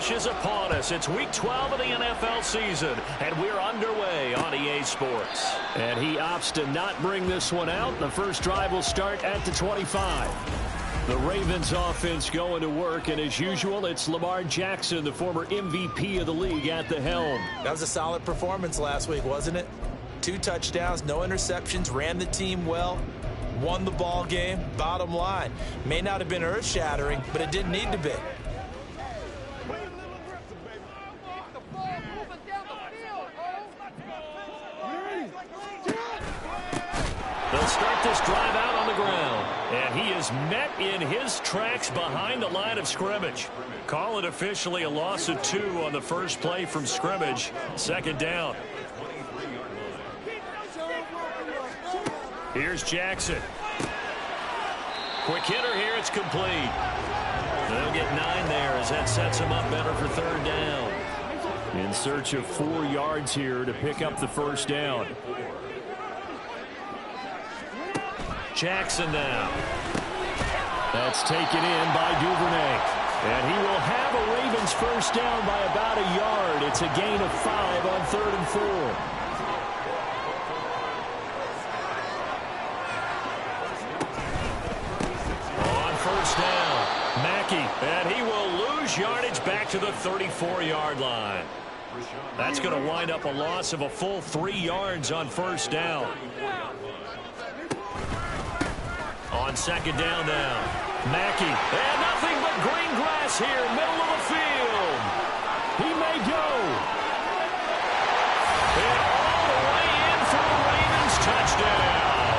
rush is upon us. It's Week 12 of the NFL season, and we're underway on EA Sports. And he opts to not bring this one out. The first drive will start at the 25. The Ravens offense going to work, and as usual, it's Lamar Jackson, the former MVP of the league, at the helm. That was a solid performance last week, wasn't it? 2 touchdowns, no interceptions, ran the team well, won the ball game. Bottom line, may not have been earth-shattering, but it didn't need to be. They'll start this drive out on the ground, and he is met in his tracks behind the line of scrimmage. Call it officially a loss of 2 on the first play from scrimmage. Second down. Here's Jackson. Quick hitter here. It's complete. They'll get 9 there as that sets him up better for third down. In search of 4 yards here to pick up the first down. Jackson now. That's taken in by Duvernay. And he will have a Ravens first down by about a yard. It's a gain of 5 on 3rd and 4. On first down, Mackey. And he will lose yardage back to the 34-yard line. That's going to wind up a loss of a full 3 yards on first down. On second down now, Mackey, and nothing but green grass here, middle of the field. He may go. And all the way in for the Ravens touchdown.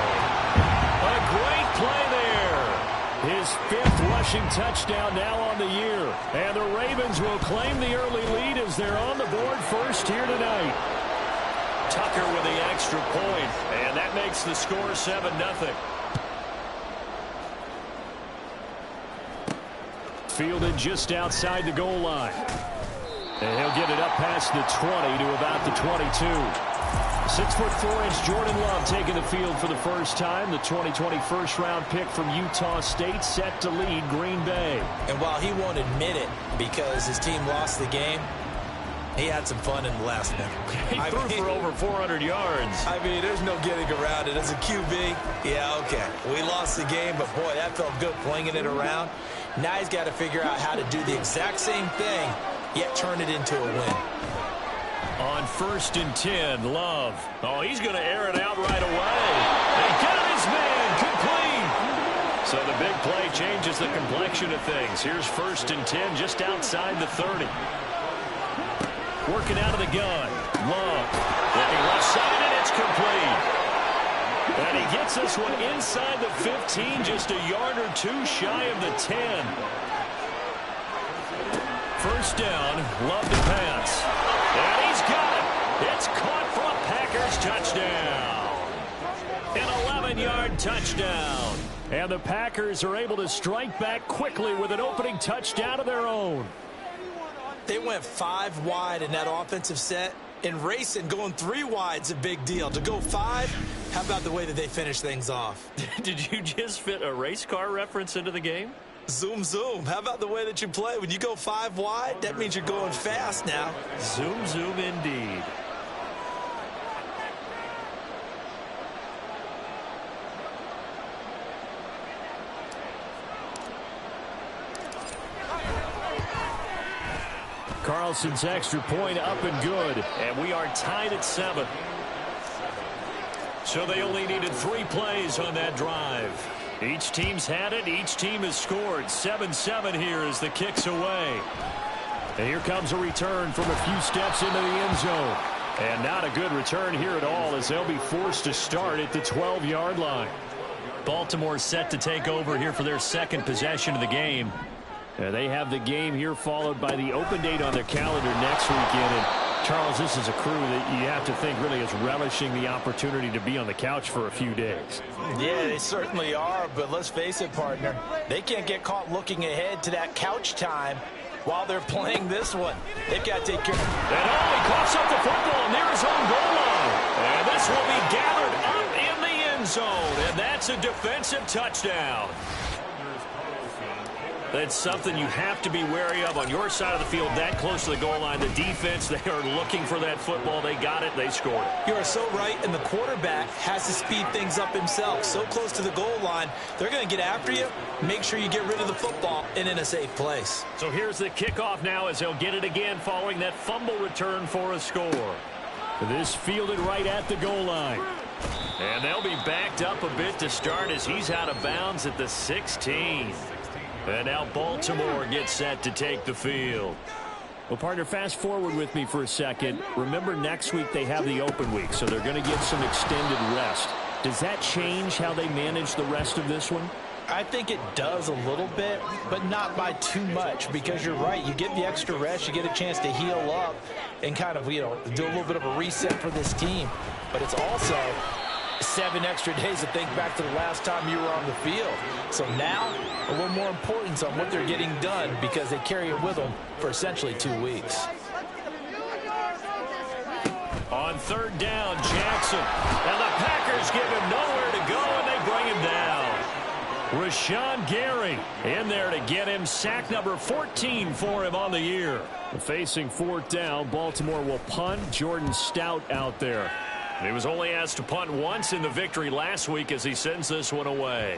A great play there. His 5th rushing touchdown now on the year. And the Ravens will claim the early lead as they're on the board first here tonight. Tucker with the extra point, and that makes the score 7-0. Fielded just outside the goal line. And he'll get it up past the 20 to about the 22. 6'4" Jordan Love taking the field for the first time. The 2020 first-round pick from Utah State set to lead Green Bay. And while he won't admit it because his team lost the game, he had some fun in the last minute. He threw for over 400 yards. I mean, there's no getting around it. As a QB, yeah, okay. We lost the game, but boy, that felt good flinging it around. Now he's got to figure out how to do the exact same thing, yet turn it into a win. On 1st and 10, Love. Oh, he's going to air it out right away. And get his man complete. So the big play changes the complexion of things. Here's 1st and 10 just outside the 30. Working out of the gun. Love. Looking left side, and it's complete. And he gets this one inside the 15, just a yard or 2 shy of the 10. First down, Love to pass. And he's got it. It's caught for a Packers touchdown. An 11-yard touchdown. And the Packers are able to strike back quickly with an opening touchdown of their own. They went 5 wide in that offensive set. And racing, going 3 wide's a big deal. To go 5, how about the way that they finish things off? Did you just fit a race car reference into the game? Zoom, zoom. How about the way that you play? When you go 5 wide, that means you're going fast now. Zoom, zoom indeed. Carlson's extra point up and good, and we are tied at 7. So they only needed 3 plays on that drive. Each team's had it. Each team has scored. 7-7 here as the kick's away. And here comes a return from a few steps into the end zone. And not a good return here at all as they'll be forced to start at the 12-yard line. Baltimore set to take over here for their second possession of the game. They have the game here followed by the open date on their calendar next weekend. And Charles, this is a crew that you have to think really is relishing the opportunity to be on the couch for a few days. Yeah, they certainly are, but let's face it, partner. They can't get caught looking ahead to that couch time while they're playing this one. They've got to take care of it. And he coughs up the football near his own goal line. And this will be gathered up in the end zone. And that's a defensive touchdown. That's something you have to be wary of on your side of the field, that close to the goal line. The defense, they are looking for that football. They got it. They scored it. You are so right, and the quarterback has to speed things up himself. So close to the goal line, they're going to get after you. Make sure you get rid of the football and in a safe place. So here's the kickoff now as they'll get it again following that fumble return for a score. This fielded right at the goal line. And they'll be backed up a bit to start as he's out of bounds at the 16. And now Baltimore gets set to take the field. Well, partner, fast forward with me for a second. Remember, next week they have the open week, so they're going to get some extended rest. Does that change how they manage the rest of this one? I think it does a little bit, but not by too much, because you're right. You get the extra rest, you get a chance to heal up and kind of, do a little bit of a reset for this team. But it's also 7 extra days to think back to the last time you were on the field. So now, a little more importance on what they're getting done because they carry it with them for essentially 2 weeks. On third down, Jackson. And the Packers give him nowhere to go, and they bring him down. Rashawn Gary in there to get him sack number 14 for him on the year. Facing fourth down, Baltimore will punt. Jordan Stout out there. He was only asked to punt once in the victory last week as he sends this one away.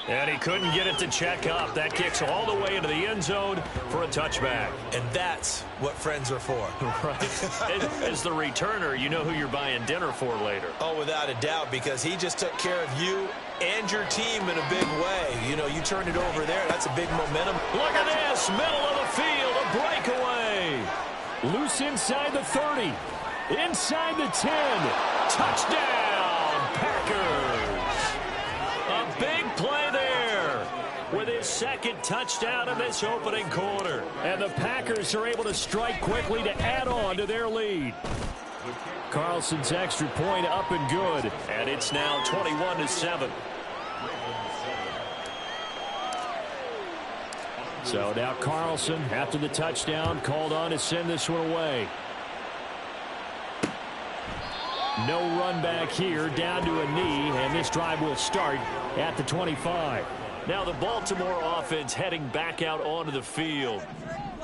And he couldn't get it to check up. That kicks all the way into the end zone for a touchback. And that's what friends are for. Right. As the returner, you know who you're buying dinner for later. Oh, without a doubt, because he just took care of you and your team in a big way. You turned it over there. That's a big momentum. Look at this. Middle of the field. A breakaway. Loose inside the 30. Inside the 10. Touchdown, Packers. A big play there with his second touchdown in this opening quarter. And the Packers are able to strike quickly to add on to their lead. Carlson's extra point up and good. And it's now 21-7. So now Carlson, after the touchdown, called on to send this one away. No run back here, down to a knee, and this drive will start at the 25. Now the Baltimore offense heading back out onto the field.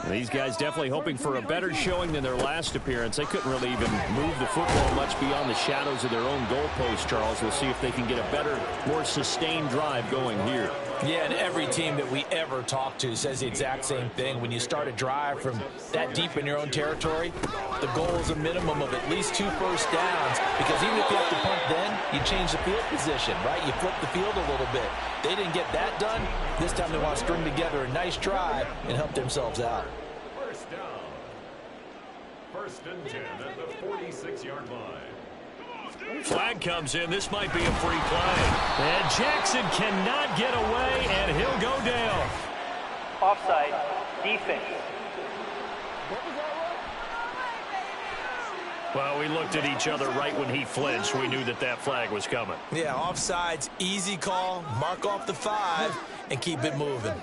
These guys definitely hoping for a better showing than their last appearance. They couldn't really even move the football much beyond the shadows of their own goalpost, Charles. We'll see if they can get a better, more sustained drive going here. Yeah, and every team that we ever talk to says the exact same thing. When you start a drive from that deep in your own territory, the goal is a minimum of at least 2 first downs, because even if you have to punt then, you change the field position, right? You flip the field a little bit. They didn't get that done. This time they want to string together a nice drive and help themselves out. First down. First and 10 at the 46-yard line. Flag comes in. This might be a free play. And Jackson cannot get away, and he'll go down. Offside. Defense. Well, we looked at each other right when he flinched. We knew that that flag was coming. Yeah, offsides, easy call. Mark off the 5 and keep it moving.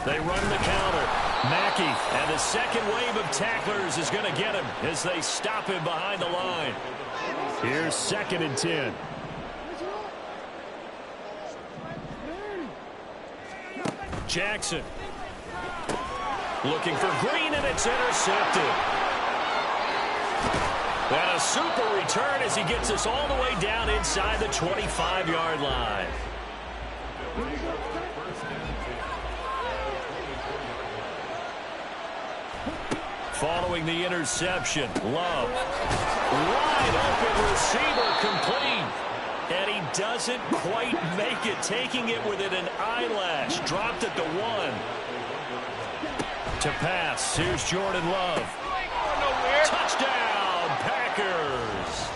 They run the counter. Mackey, and the second wave of tacklers is going to get him as they stop him behind the line. Here's 2nd and 10. Jackson looking for Green, and it's intercepted. And a super return as he gets us all the way down inside the 25-yard line. Following the interception, Love. Wide open receiver, complete. And he doesn't quite make it, taking it within an eyelash. Dropped at the 1. To pass, here's Jordan Love. Touchdown, Packers.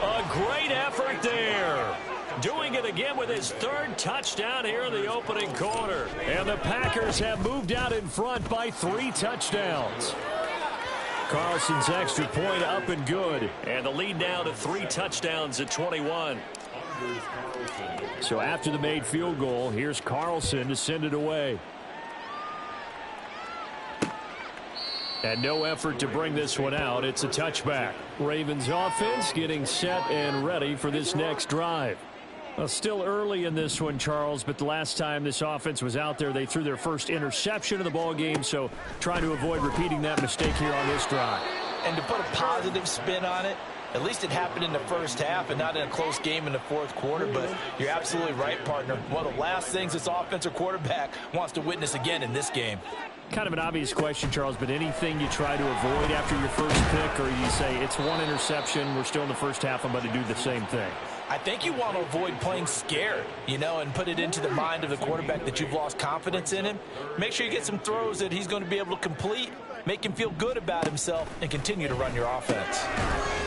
A great effort there. Doing it again with his 3rd touchdown here in the opening quarter. And the Packers have moved out in front by 3 touchdowns. Carlson's extra point up and good. And the lead now to 3 touchdowns at 21. So after the made field goal, here's Carlson to send it away. And no effort to bring this one out. It's a touchback. Ravens offense getting set and ready for this next drive. Well, still early in this one, Charles, but the last time this offense was out there, they threw their first interception of the ball game, so trying to avoid repeating that mistake here on this drive. And to put a positive spin on it, at least it happened in the first half and not in a close game in the fourth quarter, but you're absolutely right, partner. One of the last things this offensive quarterback wants to witness again in this game. Kind of an obvious question, Charles, but anything you try to avoid after your first pick, or you say it's one interception, we're still in the first half, I'm going to do the same thing? I think you want to avoid playing scared, and put it into the mind of the quarterback that you've lost confidence in him. Make sure you get some throws that he's going to be able to complete, make him feel good about himself, and continue to run your offense.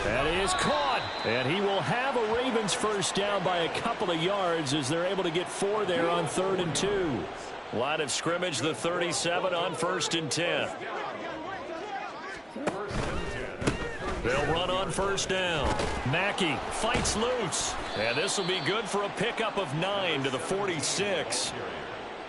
That is caught, and he will have a Ravens first down by a couple of yards as they're able to get 4 there on 3rd and 2. Line of scrimmage, the 37 on 1st and 10. They'll run on first down. Mackey fights loose. And this will be good for a pickup of 9 to the 46.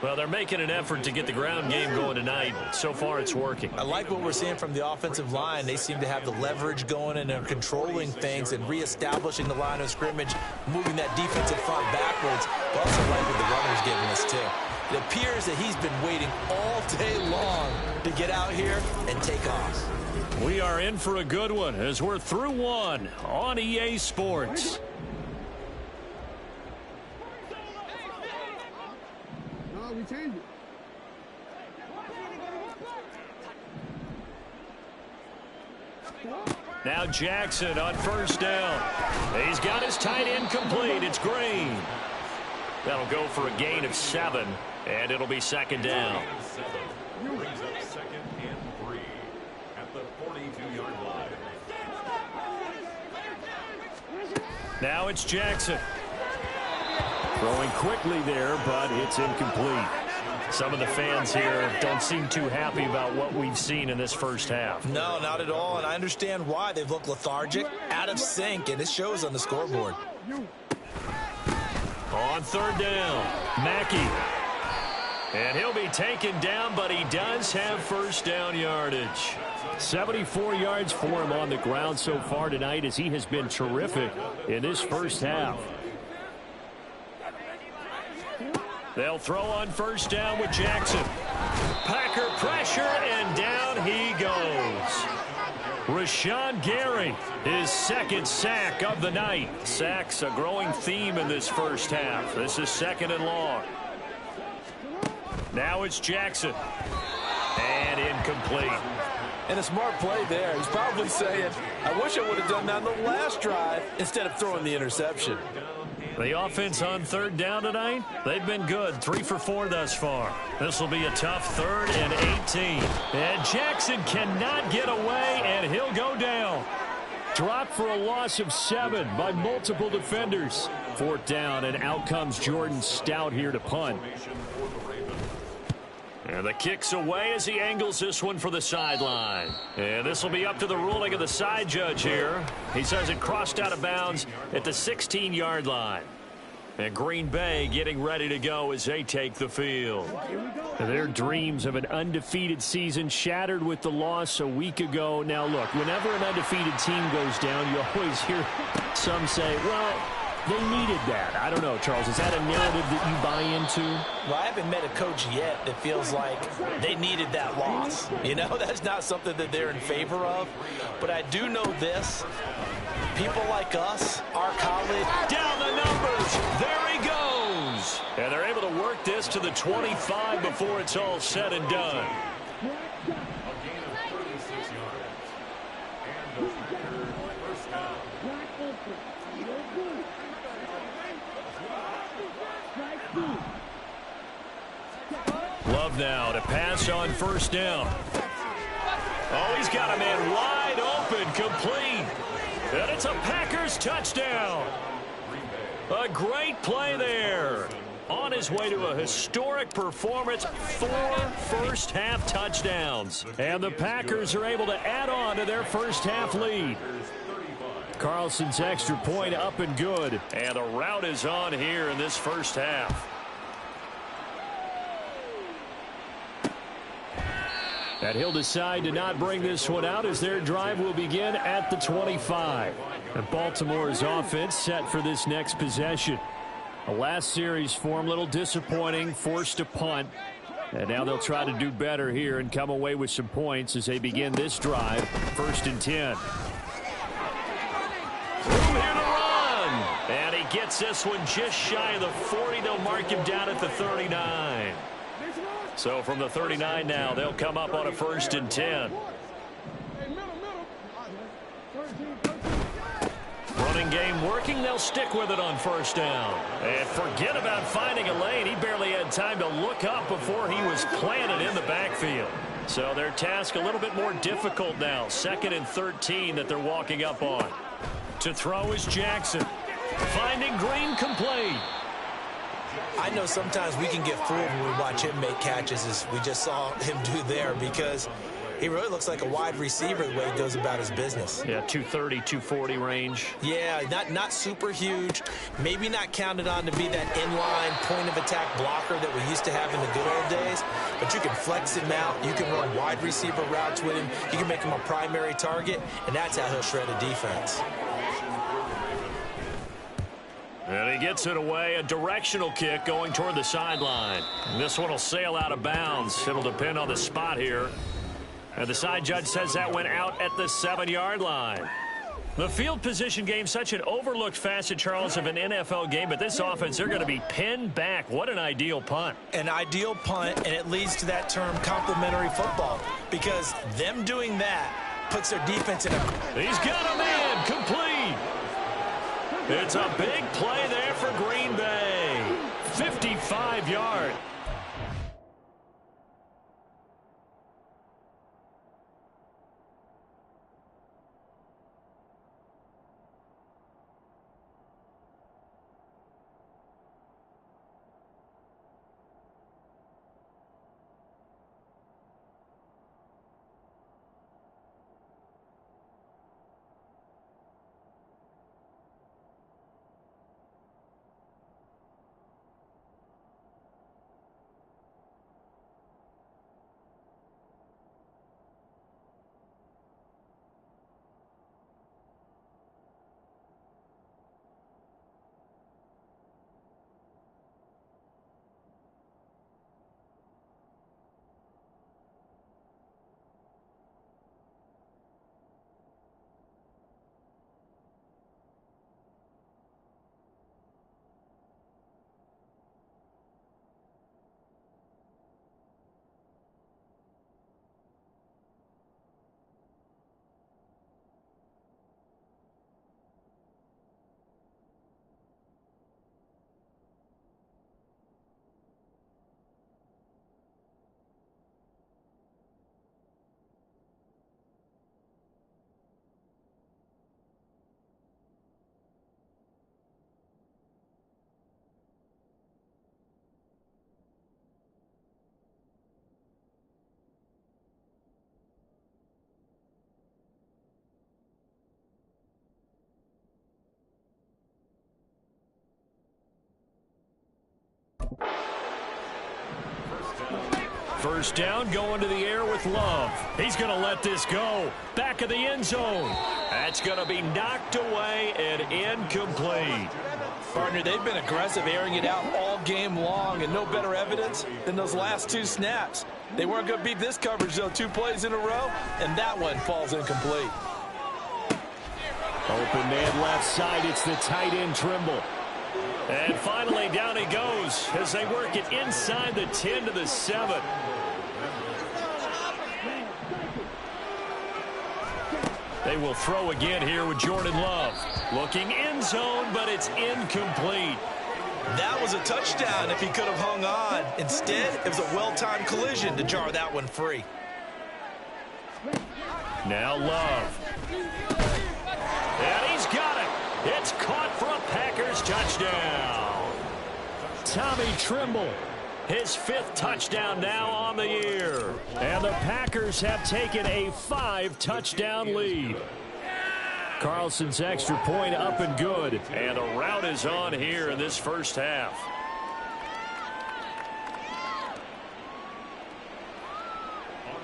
Well, they're making an effort to get the ground game going tonight. So far, it's working. I like what we're seeing from the offensive line. They seem to have the leverage going and they're controlling things and reestablishing the line of scrimmage, moving that defensive front backwards. But also like what the runner's giving us, too. It appears that he's been waiting all day long to get out here and take off. We are in for a good one as we're through one on EA Sports. No, we changed it. Now Jackson on first down. He's got his tight end complete. It's Green. That'll go for a gain of 7, and it'll be 2nd down. Brings up 2nd and 3 at the 42-yard line. Now it's Jackson. Throwing quickly there, but it's incomplete. Some of the fans here don't seem too happy about what we've seen in this first half. No, not at all, and I understand why. They've looked lethargic, out of sync, and it shows on the scoreboard. On 3rd down, Mackey. And he'll be taken down, but he does have first down yardage. 74 yards for him on the ground so far tonight as he has been terrific in this first half. They'll throw on first down with Jackson. Packer pressure, and down he goes. Rashawn Gary, his 2nd sack of the night. Sacks a growing theme in this first half. This is 2nd and long. Now it's Jackson. And incomplete. And a smart play there. He's probably saying, I wish I would have done that on the last drive instead of throwing the interception. The offense on 3rd down tonight, they've been good. 3 for 4 thus far. This will be a tough 3rd and 18. And Jackson cannot get away, and he'll go down. Dropped for a loss of 7 by multiple defenders. 4th down, and out comes Jordan Stout here to punt. And the kick's away as he angles this one for the sideline. And this will be up to the ruling of the side judge here. He says it crossed out of bounds at the 16-yard line. And Green Bay getting ready to go as they take the field. Their dreams of an undefeated season shattered with the loss a week ago. Now, look, whenever an undefeated team goes down, you always hear some say, well, they needed that. I don't know, Charles. Is that a narrative that you buy into? Well, I haven't met a coach yet that feels like they needed that loss. That's not something that they're in favor of. But I do know this. People like us, our college. Down the numbers. There he goes. And they're able to work this to the 25 before it's all said and done. A gain of 36 yards. And the Packer first down. Love now to pass on first down. Oh, he's got a man wide open, complete. And it's a Packers touchdown. A great play there. On his way to a historic performance, 4 first-half touchdowns. And the Packers are able to add on to their first-half lead. Carlson's extra point up and good. And the route is on here in this first half. And he'll decide to not bring this one out as their drive will begin at the 25. And Baltimore's offense set for this next possession. The last series for him, a little disappointing, forced to punt. And now they'll try to do better here and come away with some points as they begin this drive, 1st and 10. Room here to run. And he gets this one just shy of the 40. They'll mark him down at the 39. So from the 39 now, they'll come up on a 1st and 10. Running game working. They'll stick with it on 1st down. And forget about finding a lane. He barely had time to look up before he was planted in the backfield. So their task a little bit more difficult now. 2nd and 13 that they're walking up on. To throw is Jackson. Finding Green complete. I know sometimes we can get fooled when we watch him make catches, as we just saw him do there, because he really looks like a wide receiver the way he goes about his business. Yeah, 230, 240 range. Yeah, not super huge. Maybe not counted on to be that inline point-of-attack blocker that we used to have in the good old days, but you can flex him out. You can run wide receiver routes with him. You can make him a primary target, and that's how he'll shred a defense. And he gets it away, a directional kick going toward the sideline. This one will sail out of bounds. It'll depend on the spot here. And the side judge says that went out at the 7-yard line. The field position game, such an overlooked facet, Charles, of an NFL game, but this offense, they're going to be pinned back. What an ideal punt. An ideal punt, and it leads to that term complementary football, because them doing that puts their defense in a... He's got a man, complete. It's a big play there for Green Bay. 55 yards. First down, going to the air with Love. He's going to let this go. Back of the end zone. That's going to be knocked away and incomplete. Partner, they've been aggressive, airing it out all game long, and no better evidence than those last 2 snaps. They weren't going to beat this coverage, though, 2 plays in a row, and that one falls incomplete. Open man left side. It's the tight end, Trimble. And finally, down he goes as they work it inside the 10 to the 7. They will throw again here with Jordan Love. Looking end zone, but it's incomplete. That was a touchdown if he could have hung on. Instead, it was a well-timed collision to jar that one free. Now Love. And he's got it. It's caught for a Packers touchdown. Tommy Trimble, his 5th touchdown now on the year. And the Packers have taken a 5-touchdown lead. Carlson's extra point up and good. And the rout is on here in this first half.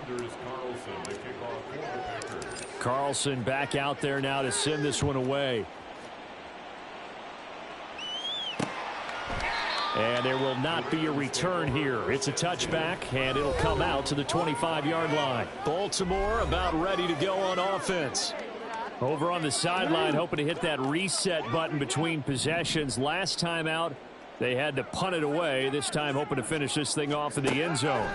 Anders Carlson, the kickoff for the Packers. Carlson back out there now to send this one away. And there will not be a return here. It's a touchback, and it'll come out to the 25-yard line. Baltimore about ready to go on offense. Over on the sideline, hoping to hit that reset button between possessions. Last time out, they had to punt it away. This time, hoping to finish this thing off in the end zone.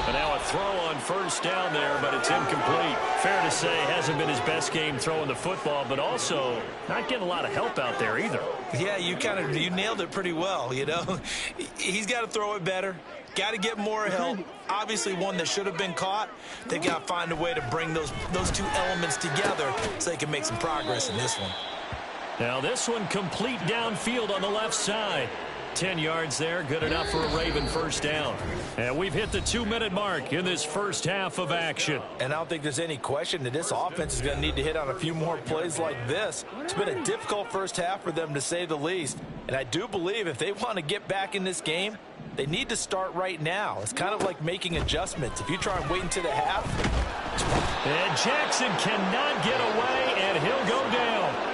And now a throw on first down there, but it's incomplete. Fair to say, hasn't been his best game throwing the football, but also not getting a lot of help out there either. Yeah, you nailed it pretty well, you know. He's got to throw it better. Got to get more help. Obviously one that should have been caught. They've got to find a way to bring those two elements together so they can make some progress in this one. Now this one complete downfield on the left side. 10 yards there, good enough for a Raven first down. And we've hit the 2-minute mark in this first half of action. And I don't think there's any question that this offense is going to need to hit on a few more plays like this. It's been a difficult first half for them, to say the least. And I do believe if they want to get back in this game, they need to start right now. It's kind of like making adjustments. If you try and wait until the half. And Jackson cannot get away, and he'll go down.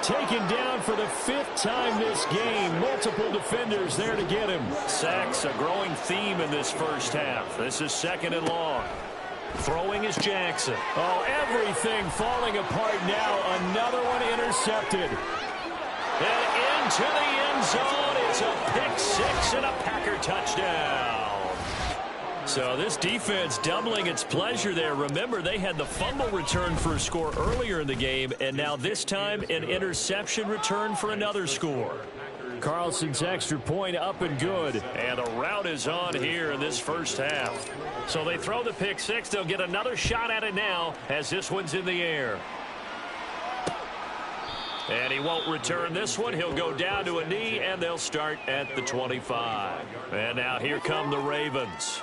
Taken down for the 5th time this game. Multiple defenders there to get him. Sacks, a growing theme in this first half. This is 2nd and long. Throwing is Jackson. Oh, everything falling apart now. Another one intercepted. And into the end zone. It's a pick 6 and a Packer touchdown. So this defense doubling its pleasure there. Remember, they had the fumble return for a score earlier in the game, and now this time an interception return for another score. Carlson's extra point up and good, and the route is on here in this first half. So they throw the pick 6. They'll get another shot at it now as this one's in the air. And he won't return this one. He'll go down to a knee, and they'll start at the 25. And now here come the Ravens.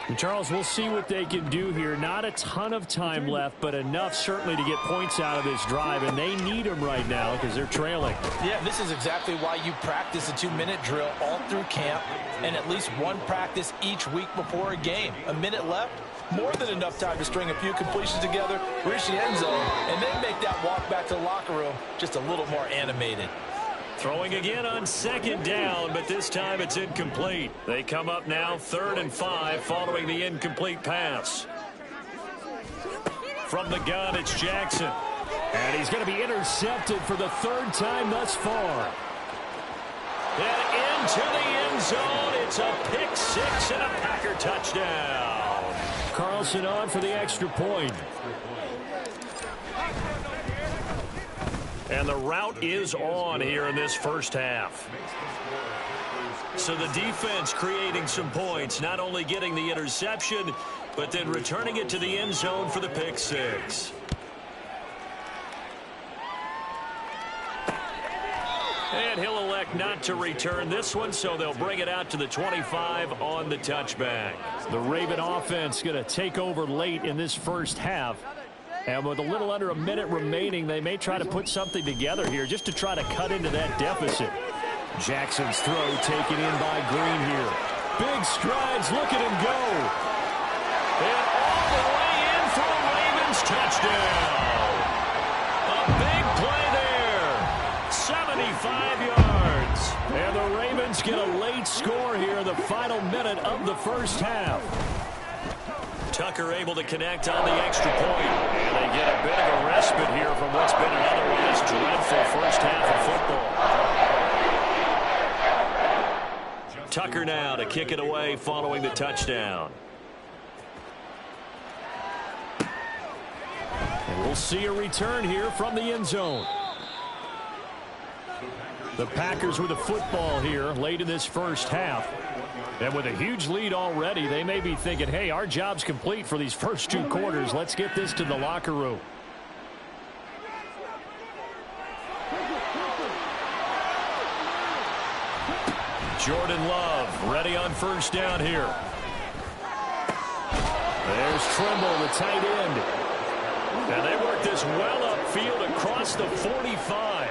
And Charles, we'll see what they can do here. Not a ton of time left, but enough certainly to get points out of this drive, and they need them right now because they're trailing. Yeah, this is exactly why you practice a 2-minute drill all through camp and at least one practice each week before a game. A minute left, more than enough time to string a few completions together, reach the end zone, and then make that walk back to the locker room just a little more animated. Throwing again on 2nd down, but this time it's incomplete. They come up now 3rd and 5 following the incomplete pass. From the gun, it's Jackson. And he's going to be intercepted for the 3rd time thus far. And into the end zone, it's a pick 6 and a Packer touchdown. Carlson on for the extra point. And the route is on here in this first half. So the defense creating some points, not only getting the interception, but then returning it to the end zone for the pick 6. And he'll elect not to return this one, so they'll bring it out to the 25 on the touchback. The Raven offense going to take over late in this first half. And with a little under a minute remaining, they may try to put something together here just to try to cut into that deficit. Jackson's throw taken in by Green here. Big strides. Look at him go. And all the way in for a Ravens touchdown. A big play there. 75 yards. And the Ravens get a late score here in the final minute of the first half. Tucker able to connect on the extra point. And they get a bit of a respite here from what's been an otherwise dreadful first half of football. Tucker now to kick it away following the touchdown. And we'll see a return here from the end zone. The Packers with the football here late in this first half. And with a huge lead already, they may be thinking, hey, our job's complete for these first 2 quarters. Let's get this to the locker room. Jordan Love ready on first down here. There's Trimble, the tight end. And they work this well upfield across the 45.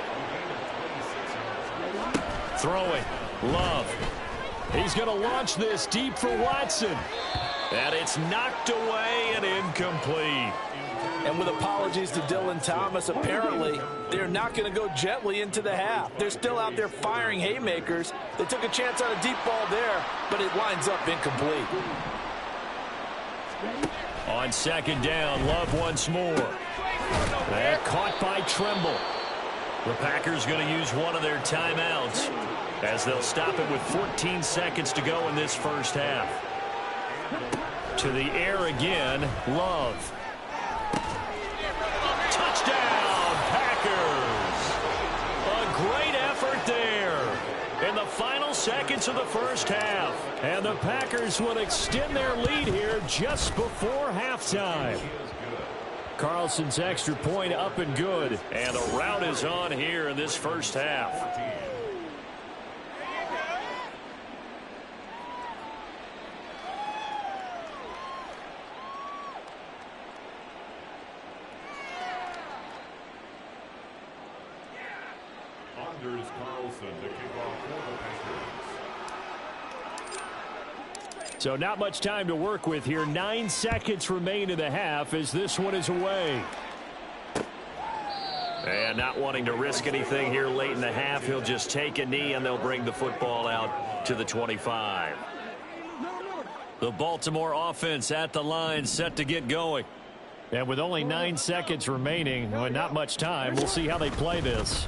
Throwing. Love. He's going to launch this deep for Watson. And it's knocked away and incomplete. And with apologies to Dylan Thomas, apparently they're not going to go gently into the half. They're still out there firing haymakers. They took a chance on a deep ball there, but it winds up incomplete. On second down, Love once more. And caught by Tremble. The Packers going to use one of their timeouts as they'll stop it with 14 seconds to go in this first half. To the air again, Love. Touchdown, Packers! A great effort there in the final seconds of the first half. And the Packers will extend their lead here just before halftime. Carlson's extra point up and good. And the rout is on here in this first half. So not much time to work with here. 9 seconds remain in the half as this one is away. And not wanting to risk anything here late in the half, he'll just take a knee and they'll bring the football out to the 25. The Baltimore offense at the line, set to get going. And with only 9 seconds remaining, well, not much time, we'll see how they play this.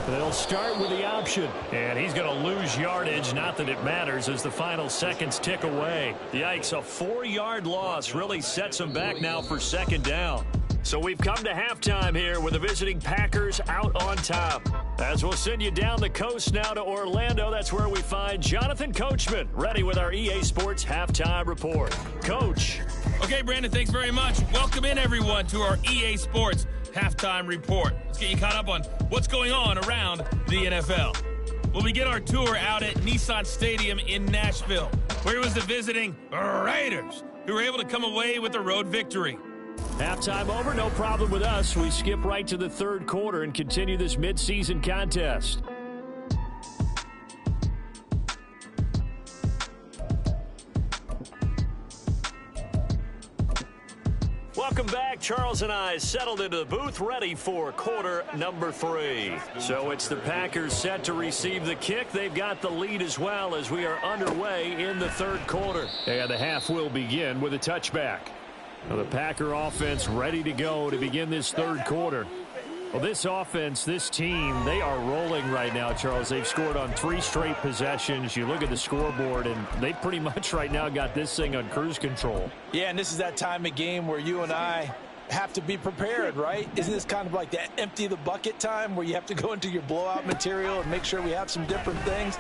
They'll start with the option, and he's going to lose yardage. Not that it matters as the final seconds tick away. Yikes, a 4-yard loss really sets him back now for second down. So we've come to halftime here with the visiting Packers out on top. As we'll send you down the coast now to Orlando, that's where we find Jonathan Coachman ready with our EA Sports Halftime Report. Coach. Okay, Brandon, thanks very much. Welcome in, everyone, to our EA Sports Halftime Report. Let's get you caught up on what's going on around the NFL. We'll begin our tour out at Nissan Stadium in Nashville, where it was the visiting Raiders who were able to come away with a road victory. Halftime over, no problem with us. We skip right to the third quarter and continue this midseason contest. Welcome back. Charles and I settled into the booth, ready for quarter number 3. So it's the Packers set to receive the kick. They've got the lead as well as we are underway in the third quarter. And the half will begin with a touchback. Now the Packer offense ready to go to begin this third quarter. Well, this offense, this team, they are rolling right now, Charles. They've scored on 3 straight possessions. You look at the scoreboard, and they pretty much right now got this thing on cruise control. Yeah, and this is that time of game where you and I have to be prepared, right? Isn't this kind of like that empty the bucket time where you have to go into your blowout material and make sure we have some different things?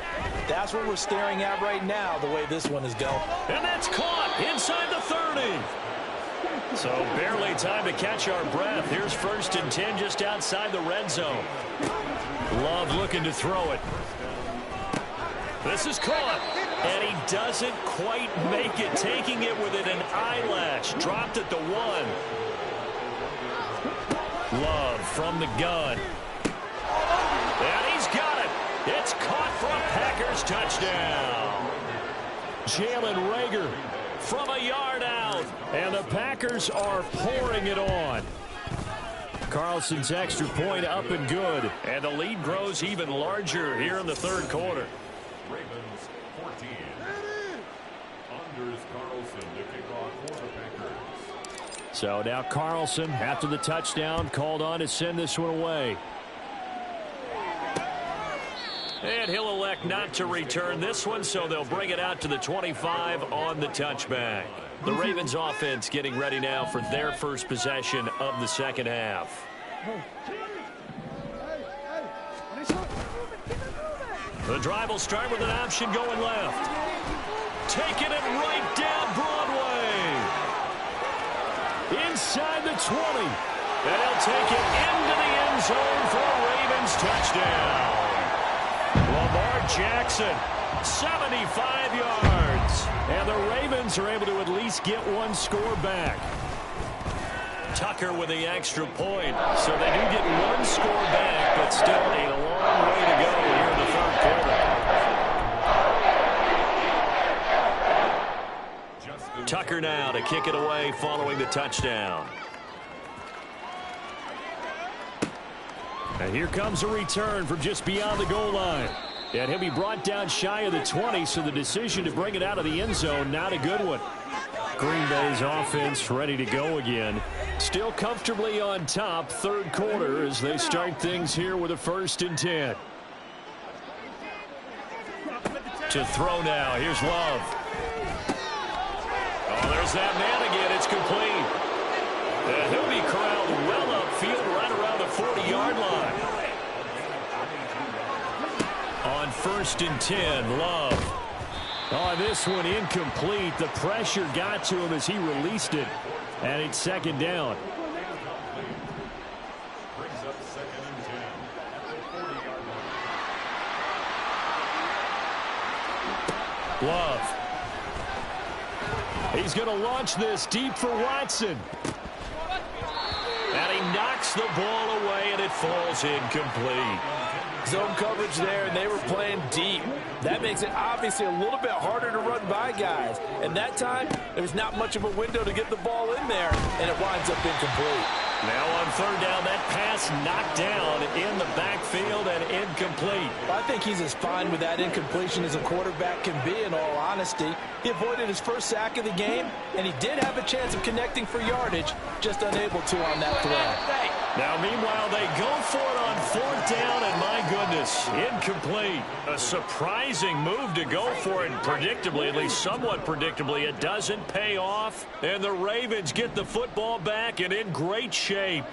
That's what we're staring at right now, the way this one is going. And that's caught inside the 30. So barely time to catch our breath. Here's 1st and 10 just outside the red zone. Love looking to throw it. This is caught. And he doesn't quite make it. Taking it within an eyelash. Dropped at the 1. Love from the gun. And he's got it. It's caught for a Packers touchdown. Jalen Reagor from a yard out. And the Packers are pouring it on. Carlson's extra point up and good. And the lead grows even larger here in the third quarter. Ravens 14. Anders Carlson to kick off for the Packers. So now Carlson, after the touchdown, called on to send this one away. And he'll elect not to return this one, so they'll bring it out to the 25 on the touchback. The Ravens offense getting ready now for their first possession of the second half. The drive will start with an option going left. Taking it right down Broadway. Inside the 20. And he'll take it into the end zone for a Ravens touchdown. Lamar Jackson, 75 yards. And the Ravens are able to at least get one score back. Tucker with the extra point. So they do get one score back, but still a long way to go here in the third quarter. Justin Tucker now to kick it away following the touchdown. And here comes a return from just beyond the goal line. And he'll be brought down shy of the 20, so the decision to bring it out of the end zone, not a good one. Green Bay's offense ready to go again. Still comfortably on top, third quarter, as they start things here with a 1st and 10. To throw now, here's Love. Oh, there's that man again, it's complete. And he'll be corralled well upfield right around the 40-yard line. On 1st and 10, Love. On this one, incomplete. The pressure got to him as he released it. And it's 2nd down. Brings up 2nd and 10 at the 40-yard line. Love. He's going to launch this deep for Watson. And he knocks the ball away, and it falls incomplete. Zone coverage there, and they were playing deep. That makes it obviously a little bit harder to run by guys. And that time, there was not much of a window to get the ball in there, and it winds up incomplete. Now on 3rd down, that pass knocked down in the backfield and incomplete. I think he's as fine with that incompletion as a quarterback can be, in all honesty. He avoided his first sack of the game, and he did have a chance of connecting for yardage, just unable to on that throw. Now, meanwhile, they go for it on 4th down, and my goodness, incomplete. A surprising move to go for it, predictably, at least somewhat predictably. It doesn't pay off, and the Ravens get the football back and in great shape.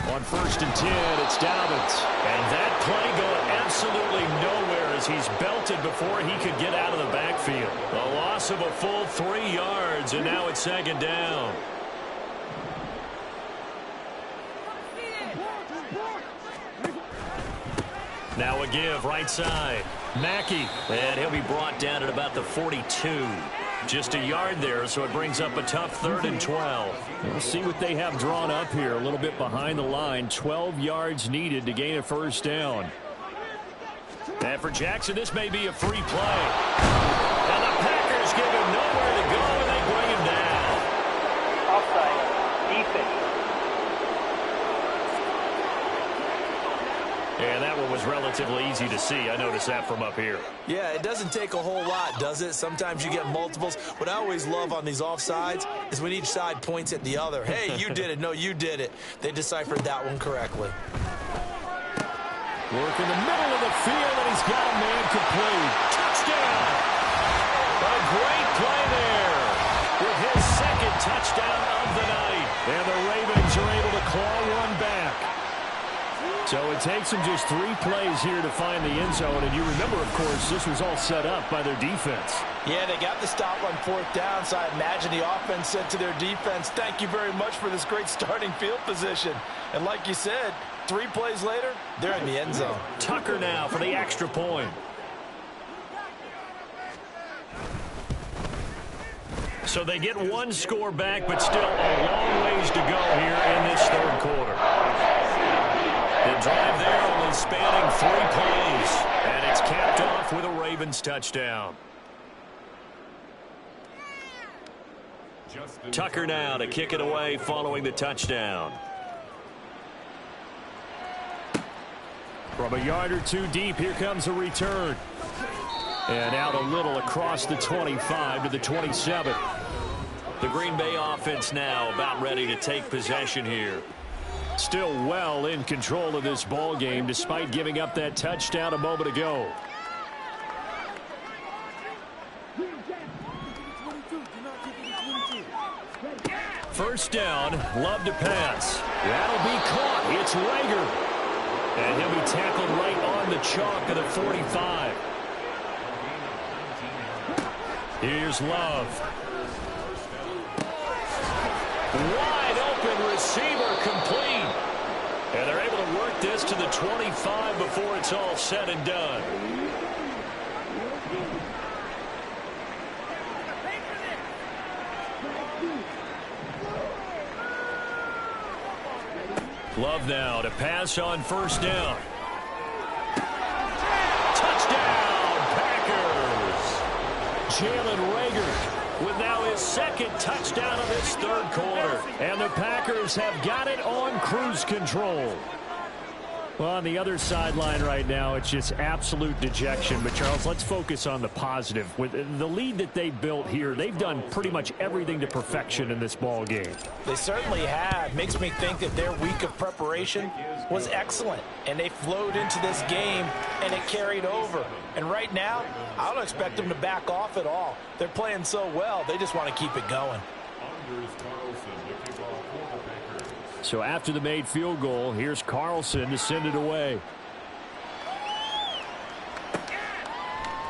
On 1st and 10, it's Dobbins. And that play going absolutely nowhere as he's belted before he could get out of the backfield. A loss of a full 3 yards, and now it's 2nd down. Now a give right side. Mackey, and he'll be brought down at about the 42. Just a yard there, so it brings up a tough 3rd and 12. We'll see what they have drawn up here. A little bit behind the line. 12 yards needed to gain a 1st down. And for Jackson, this may be a free play. And the Packers give him nowhere to go, and they bring him down. Offside. Defense. And that one was relatively easy to see. I noticed that from up here. Yeah, it doesn't take a whole lot, does it? Sometimes you get multiples. What I always love on these offsides is when each side points at the other. Hey, you did it. No, you did it. They deciphered that one correctly. Work in the middle of the field, and he's got a man complete. Touchdown! A great play there with his 2nd touchdown of the night. And the Ravens are able to claw one back. So it takes them just 3 plays here to find the end zone. And you remember, of course, this was all set up by their defense. Yeah, they got the stop on 4th down, so I imagine the offense said to their defense, thank you very much for this great starting field position. And like you said, 3 plays later, they're in the end zone. Tucker now for the extra point. So they get 1 score back, but still a long ways to go here in this 3rd quarter. The drive there only spanning 3 plays, and it's capped off with a Ravens touchdown. Tucker now to kick it away following the touchdown. From a yard or 2 deep, here comes a return. And out a little across the 25 to the 27. The Green Bay offense now about ready to take possession here. Still well in control of this ball game despite giving up that touchdown a moment ago. First down, Love to pass. That'll be caught. It's Rager. And he'll be tackled right on the chalk of the 45. Here's Love. Wide open receiver complete. And they're able to work this to the 25 before it's all said and done. Love now to pass on first down. Jalen Rager with now his second touchdown of this third quarter. And the Packers have got it on cruise control. Well, on the other sideline right now, it's just absolute dejection. But, Charles, let's focus on the positive. With the lead that they built here, they've done pretty much everything to perfection in this ball game. They certainly have. Makes me think that their week of preparation was excellent. And they flowed into this game, and it carried over. And right now, I don't expect them to back off at all. They're playing so well, they just want to keep it going. So after the made field goal, here's Carlson to send it away.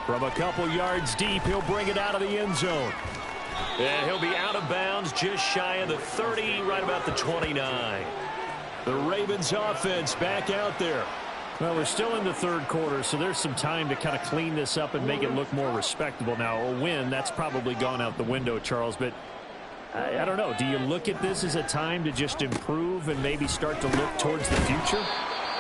From a couple yards deep, he'll bring it out of the end zone. And he'll be out of bounds just shy of the 30, right about the 29. The Ravens offense back out there. Well, we're still in the third quarter, so there's some time to kind of clean this up and make it look more respectable. Now, a win, that's probably gone out the window, Charles, but I don't know. Do you look at this as a time to just improve and maybe start to look towards the future?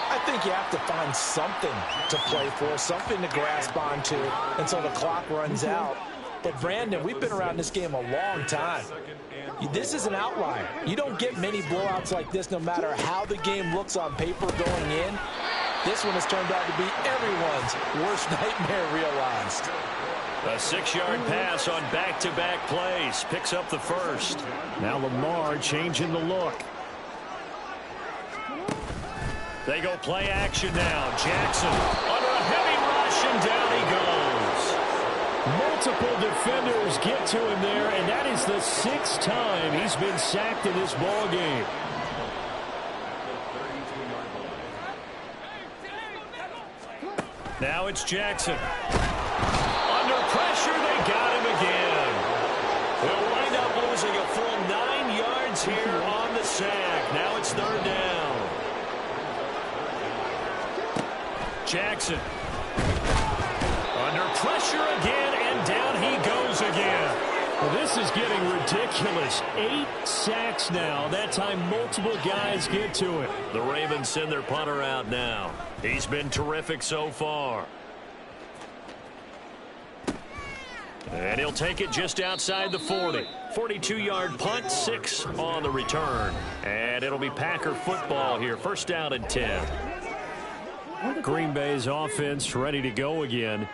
I think you have to find something to play for, something to grasp onto until the clock runs out. But, Brandon, we've been around this game a long time. This is an outlier. You don't get many blowouts like this no matter how the game looks on paper going in. This one has turned out to be everyone's worst nightmare realized. A 6-yard pass on back-to-back plays. Picks up the first. Now Lamar changing the look. They go play action now. Jackson under a heavy rush, and down he goes. Multiple defenders get to him there, and that is the 6th time he's been sacked in this ball game. Now it's Jackson. Under pressure, they got him again. They'll wind up losing a full 9 yards here on the sack. Now it's third down. Jackson. Under pressure again, and down he goes again. Well, this is getting ridiculous. 8 sacks now. That time multiple guys get to it. The Ravens send their punter out now. He's been terrific so far. And he'll take it just outside the 40. 42-yard punt, 6 on the return. And it'll be Packer football here. First down and 10. Green Bay's offense ready to go again.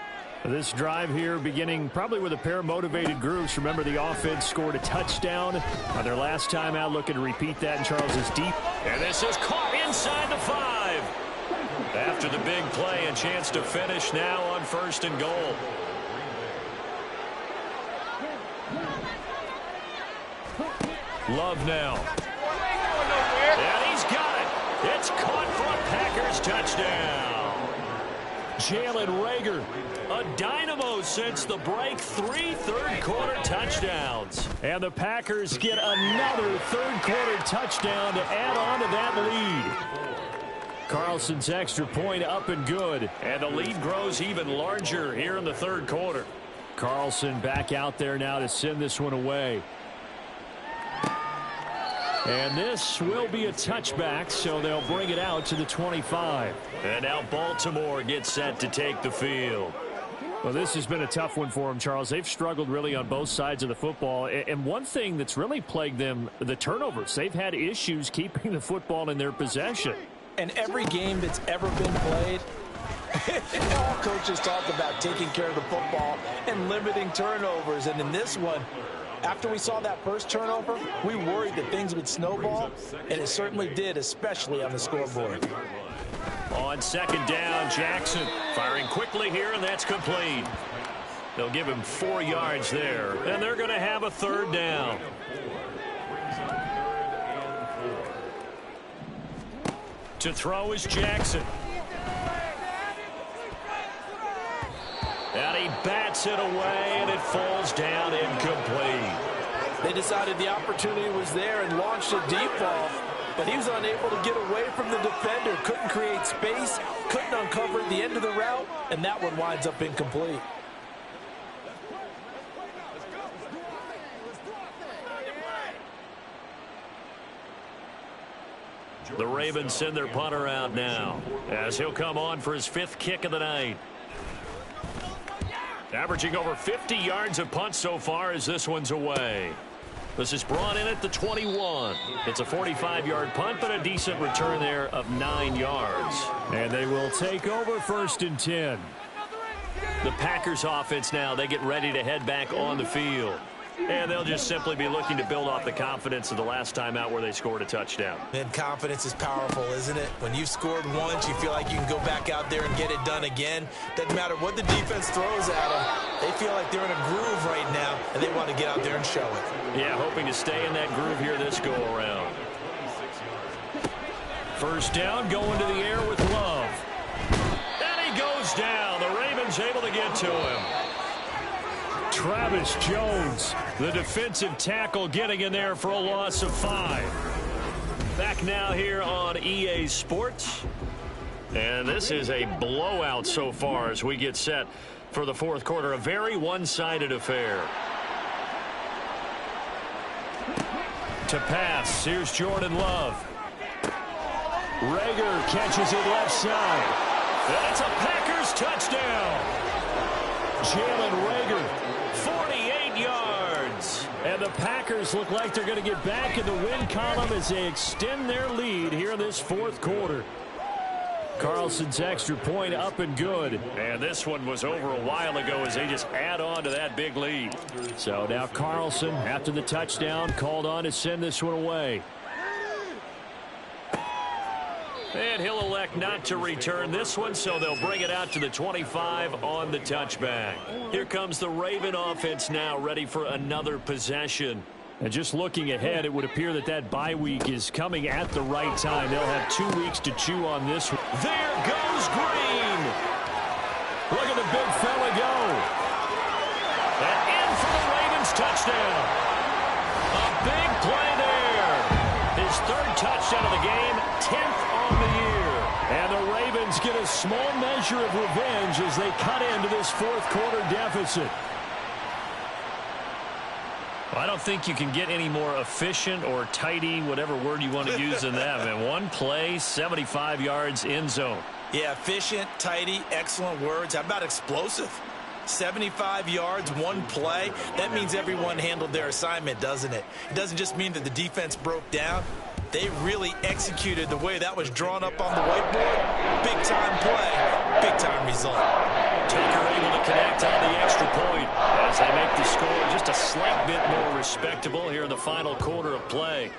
This drive here beginning probably with a pair of motivated groups. Remember, the offense scored a touchdown on their last time out. Looking to repeat that, and Charles is deep. And this is caught inside the 5. After the big play, a chance to finish now on 1st and goal. Love now. And he's got it. It's caught for a Packers touchdown. Jalen Rager, a dynamo since the break. 3 third-quarter touchdowns. And the Packers get another third-quarter touchdown to add on to that lead. Carlson's extra point up and good. And the lead grows even larger here in the third quarter. Carlson back out there now to send this one away. And this will be a touchback, so they'll bring it out to the 25. And now Baltimore gets set to take the field. Well, this has been a tough one for them, Charles. They've struggled really on both sides of the football. And one thing that's really plagued them, the turnovers. They've had issues keeping the football in their possession. And every game that's ever been played, all coaches talk about taking care of the football and limiting turnovers. And in this one, after we saw that first turnover, we worried that things would snowball, and it certainly did, especially on the scoreboard. On second down, Jackson firing quickly here, and that's complete. They'll give him 4 yards there, and they're going to have a third down. To throw is Jackson. And he bats it away, and it falls down incomplete. They decided the opportunity was there and launched a deep ball, but he was unable to get away from the defender, couldn't create space, couldn't uncover at the end of the route, and that one winds up incomplete. The Ravens send their punter out now as he'll come on for his 5th kick of the night. Averaging over 50 yards of punt so far as this one's away. This is brought in at the 21. It's a 45-yard punt, but a decent return there of 9 yards. And they will take over 1st and 10. The Packers offense now, they get ready to head back on the field. And they'll just simply be looking to build off the confidence of the last time out where they scored a touchdown. And confidence is powerful, isn't it? When you've scored once, you feel like you can go back out there and get it done again. Doesn't matter what the defense throws at them. They feel like they're in a groove right now, and they want to get out there and show it. Yeah, hoping to stay in that groove here this go-around. 1st down, going to the air with Love. And he goes down. The Ravens able to get to him. Travis Jones, the defensive tackle, getting in there for a loss of 5. Back now here on EA Sports. And this is a blowout so far as we get set for the 4th quarter. A very one-sided affair. To pass, here's Jordan Love. Rager catches it left side. And it's a Packers touchdown. Jalen Rager, 48 yards. And the Packers look like they're going to get back in the win column as they extend their lead here in this 4th quarter. Carlson's extra point up and good. And this one was over a while ago as they just add on to that big lead. So now Carlson, after the touchdown, called on to send this one away. And he'll elect not to return this one, so they'll bring it out to the 25 on the touchback. Here comes the Raven offense now, ready for another possession. And just looking ahead, it would appear that that bye week is coming at the right time. They'll have 2 weeks to chew on this one. There goes Green. Look at the big fella go. And in for the Ravens touchdown. A big play there. His 3rd touchdown of the game, 10th on the year. And the Ravens get a small measure of revenge as they cut into this 4th quarter deficit. I don't think you can get any more efficient or tidy, whatever word you want to use in that. And one play, 75 yards in zone. Yeah, efficient, tidy, excellent words. How about explosive? 75 yards, one play. That means everyone handled their assignment, doesn't it? It doesn't just mean that the defense broke down. They really executed the way that was drawn up on the whiteboard. Big-time play, big-time result. Tucker able to connect on the extra point as they make the score just a slight bit more respectable here in the final quarter of play.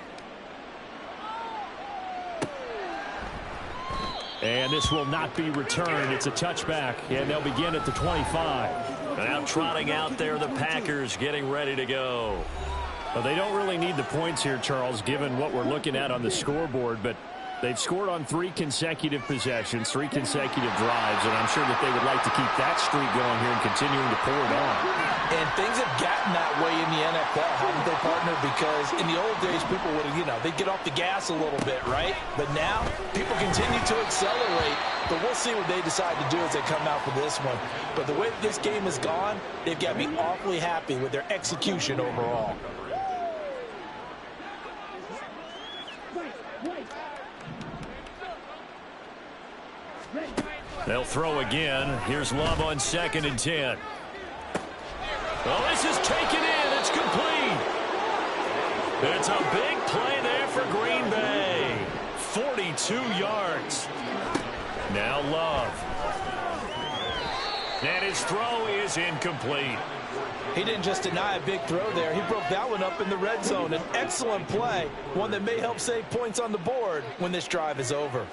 And this will not be returned. It's a touchback, and they'll begin at the 25. Now trotting out there, the Packers getting ready to go. Well, they don't really need the points here, Charles, given what we're looking at on the scoreboard, but they've scored on 3 consecutive possessions, 3 consecutive drives, and I'm sure that they would like to keep that streak going here and continuing to pour it on. And things have gotten that way in the NFL, haven't they, partner? Because in the old days, people would, they'd get off the gas a little bit, right? But now, people continue to accelerate. But we'll see what they decide to do as they come out for this one. But the way that this game has gone, they've got to be awfully happy with their execution overall. They'll throw again. Here's Love on 2nd and 10. Oh, this is taken in. It's complete. It's a big play there for Green Bay. 42 yards. Now Love. And his throw is incomplete. He didn't just deny a big throw there. He broke that one up in the red zone. An excellent play. One that may help save points on the board when this drive is over.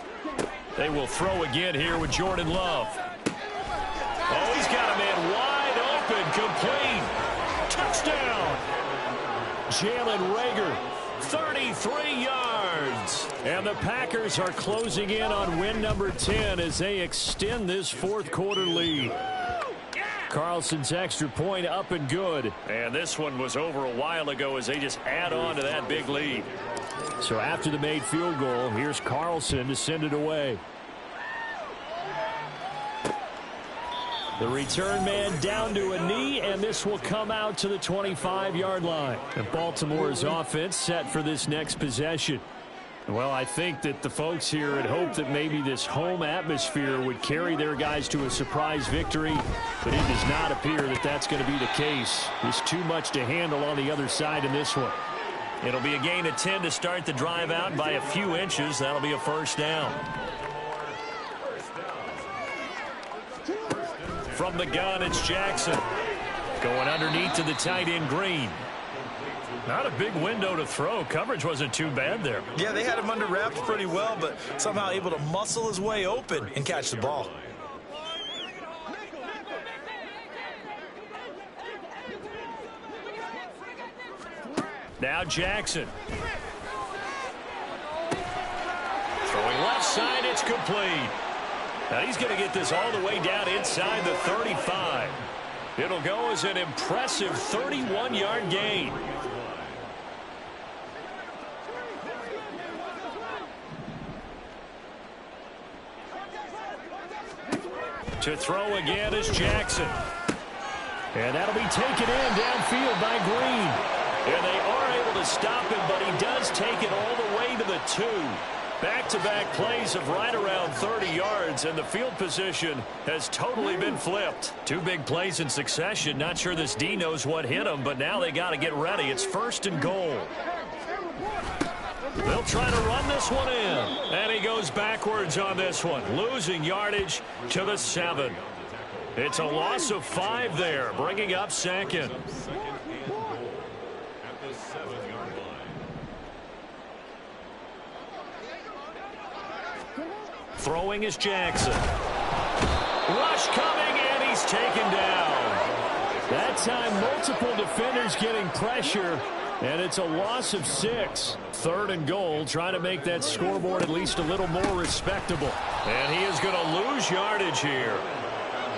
They will throw again here with Jordan Love. Oh, he's got a man wide open, complete. Touchdown. Jalen Rager, 33 yards. And the Packers are closing in on win number 10 as they extend this 4th quarter lead. Carlson's extra point up and good. And this one was over a while ago as they just add on to that big lead. So after the made field goal, here's Carlson to send it away. The return man down to a knee, and this will come out to the 25-yard line. And Baltimore's offense set for this next possession. Well, I think that the folks here had hoped that maybe this home atmosphere would carry their guys to a surprise victory, but it does not appear that that's going to be the case. There's too much to handle on the other side in this one. It'll be a gain of 10 to start the drive out by a few inches. That'll be a first down. From the gun, it's Jackson. Going underneath to the tight end Green. Not a big window to throw. Coverage wasn't too bad there. Yeah, they had him under wraps pretty well, but somehow able to muscle his way open and catch the ball. Now Jackson. Throwing left side, it's complete. Now he's going to get this all the way down inside the 35. It'll go as an impressive 31-yard gain. To throw again is Jackson. And that'll be taken in downfield by Green. And they are able to stop him, but he does take it all the way to the 2. Back-to-back plays of right around 30 yards, and the field position has totally been flipped. 2 big plays in succession. Not sure this D knows what hit him, but now they got to get ready. It's 1st and goal. They'll try to run this one in. And he goes backwards on this one, losing yardage to the 7. It's a loss of 5 there, bringing up 2nd. Throwing is Jackson. Rush coming, and he's taken down. That time, multiple defenders getting pressure, and it's a loss of 6. 3rd and goal, trying to make that scoreboard at least a little more respectable. And he is going to lose yardage here.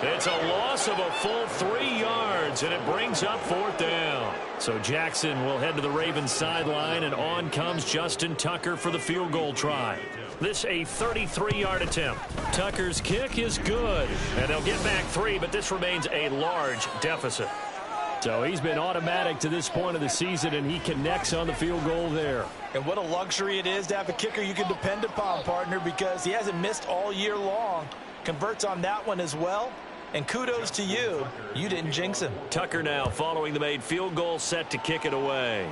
It's a loss of a full 3 yards, and it brings up 4th down. So Jackson will head to the Ravens sideline, and on comes Justin Tucker for the field goal try. This a 33-yard attempt. Tucker's kick is good, and they'll get back 3, but this remains a large deficit. So he's been automatic to this point of the season, and he connects on the field goal there. And what a luxury it is to have a kicker you can depend upon, partner, because he hasn't missed all year long. Converts on that one as well. And kudos to you. You didn't jinx him. Tucker now following the made field goal, set to kick it away.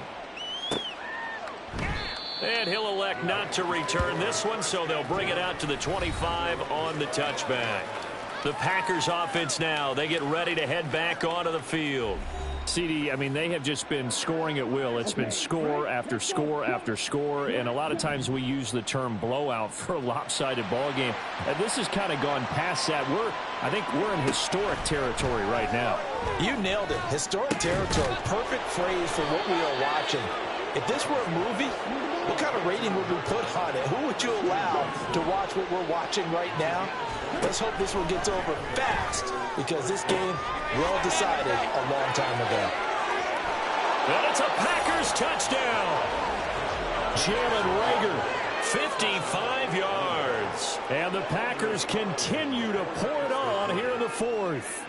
And he'll elect not to return this one, so they'll bring it out to the 25 on the touchback. The Packers offense now, they get ready to head back onto the field. CD, I mean, they have just been scoring at will. It's been score after score after score, and a lot of times we use the term blowout for a lopsided ball game. And this has kind of gone past that. I think we're in historic territory right now. You nailed it. Historic territory. Perfect phrase for what we are watching. If this were a movie, what kind of rating would we put on it? Who would you allow to watch what we're watching right now? Let's hope this one gets over fast, because this game well decided a long time ago. And it's a Packers touchdown. Jalen Reagor, 55 yards. And the Packers continue to pour it on here in the 4th.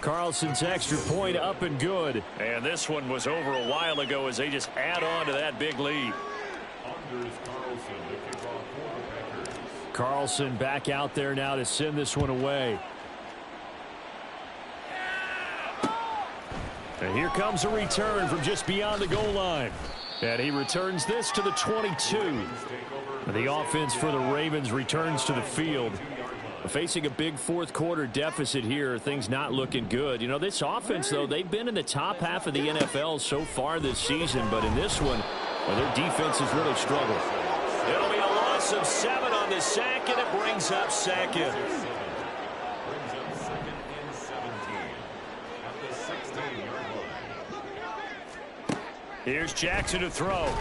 Carlson's extra point up and good. And this one was over a while ago as they just add on to that big lead. Carlson back out there now to send this one away. And here comes a return from just beyond the goal line. And he returns this to the 22. The offense for the Ravens returns to the field. Facing a big 4th quarter deficit here, things not looking good. You know, this offense, though, they've been in the top half of the NFL so far this season, but in this one, well, their defense has really struggled. It'll be a loss of 7 on the sack, and it brings up 2nd. Here's Jackson to throw.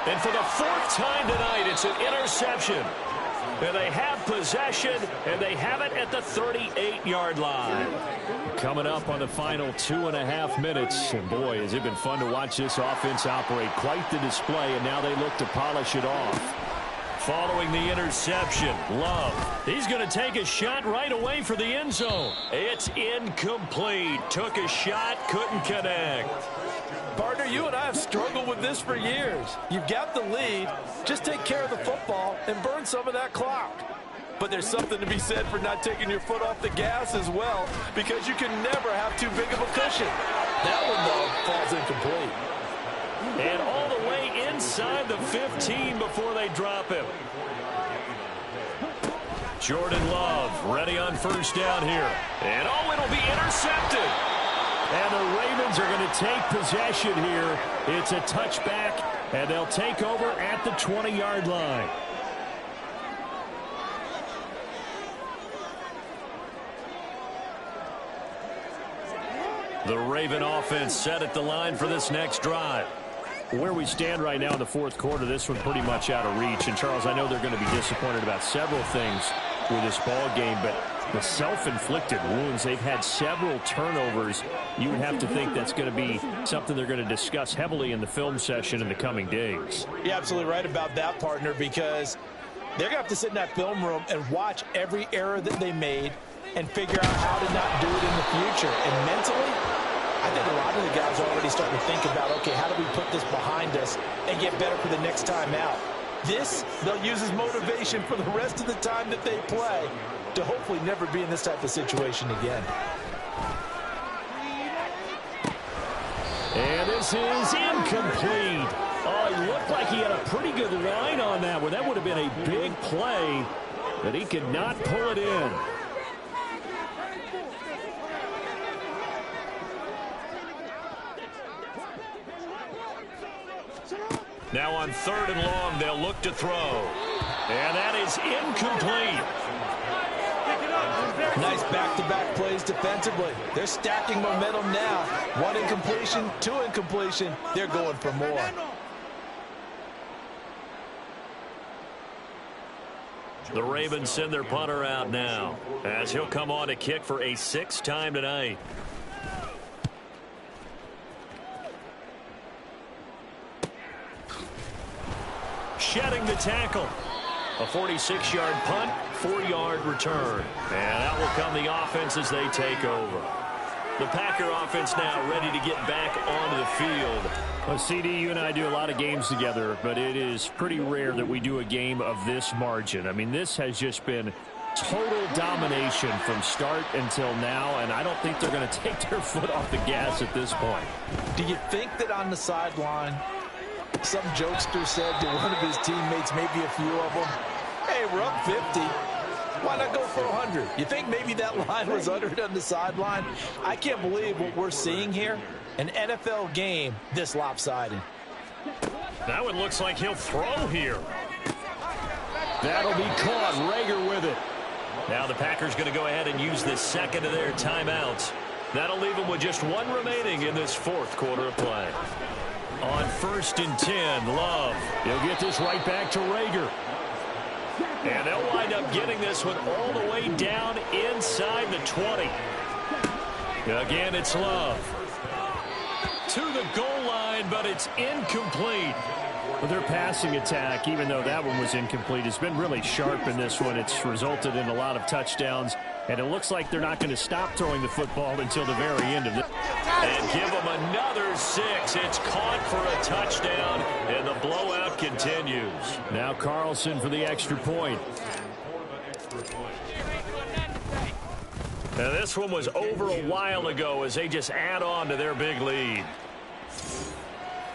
And for the 4th time tonight, it's an interception. And they have possession, and they have it at the 38-yard line. Coming up on the final 2.5 minutes. And boy, has it been fun to watch this offense operate. Quite the display, and now they look to polish it off. Following the interception, Love. He's going to take a shot right away for the end zone. It's incomplete. Took a shot, couldn't connect. Partner, you and I have struggled with this for years. You've got the lead. Just take care of the football and burn some of that clock. But there's something to be said for not taking your foot off the gas as well, because you can never have too big of a cushion. That one, though, falls incomplete. And all the way inside the 15 before they drop him. Jordan Love ready on first down here. And it'll be intercepted. And the Ravens are going to take possession here. It's a touchback, and they'll take over at the 20-yard line. The Raven offense set at the line for this next drive. Where we stand right now in the fourth quarter, this one pretty much out of reach. And, Charles, I know they're going to be disappointed about several things with this ball game, but the self-inflicted wounds, they've had several turnovers. You would have to think that's going to be something they're going to discuss heavily in the film session in the coming days. You're absolutely right about that, partner, because they're going to have to sit in that film room and watch every error that they made and figure out how to not do it in the future. And mentally, I think a lot of the guys are already starting to think about, okay, how do we put this behind us and get better for the next time out? This, they'll use as motivation for the rest of the time that they play to hopefully never be in this type of situation again. And this is incomplete. Oh, he looked like he had a pretty good line on that one. That would have been a big play, but he could not pull it in. Now on 3rd and long, they'll look to throw. And that is incomplete. Nice back-to-back plays defensively. They're stacking momentum now. 1 incompletion, 2 incompletion. They're going for more. The Ravens send their punter out now, as he'll come on to kick for a 6th time tonight. Shedding the tackle. A 46-yard punt, 4-yard return. And out will come the offense as they take over. The Packer offense now ready to get back onto the field. Well, CD, you and I do a lot of games together, but it is pretty rare that we do a game of this margin. I mean, this has just been total domination from start until now, and I don't think they're going to take their foot off the gas at this point. Do you think that on the sideline, some jokester said to one of his teammates, maybe a few of them, hey, we're up 50. Why not go for 100? You think maybe that line was uttered on the sideline? I can't believe what we're seeing here. An NFL game this lopsided. That one looks like he'll throw here. That'll be caught. Rager with it. Now the Packers going to go ahead and use the second of their timeouts. That'll leave them with just 1 remaining in this 4th quarter of play. On 1st and 10, Love. He'll get this right back to Rager. And they'll wind up getting this one all the way down inside the 20. Again, it's Love. To the goal line, but it's incomplete. Well, their passing attack, even though that one was incomplete, has been really sharp in this one. It's resulted in a lot of touchdowns, and it looks like they're not going to stop throwing the football until the very end of it. And give them another 6. It's caught for a touchdown, and the blowout continues. Now Carlson for the extra point. Now this one was over a while ago as they just add on to their big lead.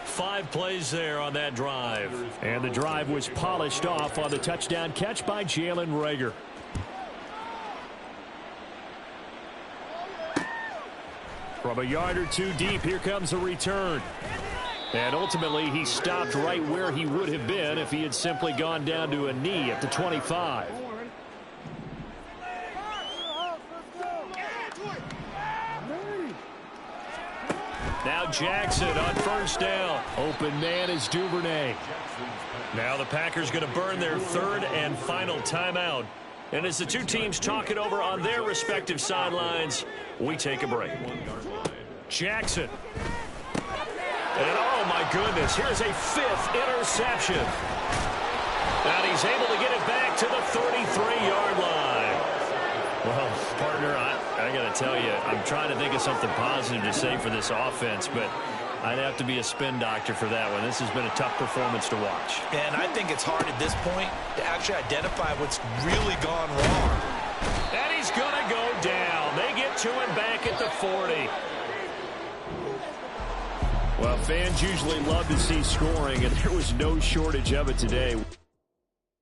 5 plays there on that drive. And the drive was polished off on the touchdown catch by Jalen Rager. From a yard or 2 deep, here comes a return. And ultimately, he stopped right where he would have been if he had simply gone down to a knee at the 25. Now Jackson on 1st down. Open man is Duvernay. Now the Packers going to burn their 3rd and final timeout. And as the 2 teams talk it over on their respective sidelines, we take a break. Jackson. And oh my goodness, here's a 5th interception. And he's able to get it back to the 33-yard line. Well, partner, I got to tell you, I'm trying to think of something positive to say for this offense, but I'd have to be a spin doctor for that one. This has been a tough performance to watch. And I think it's hard at this point to actually identify what's really gone wrong. And he's going to go down. They get to him back at the 40. Well, fans usually love to see scoring, and there was no shortage of it today.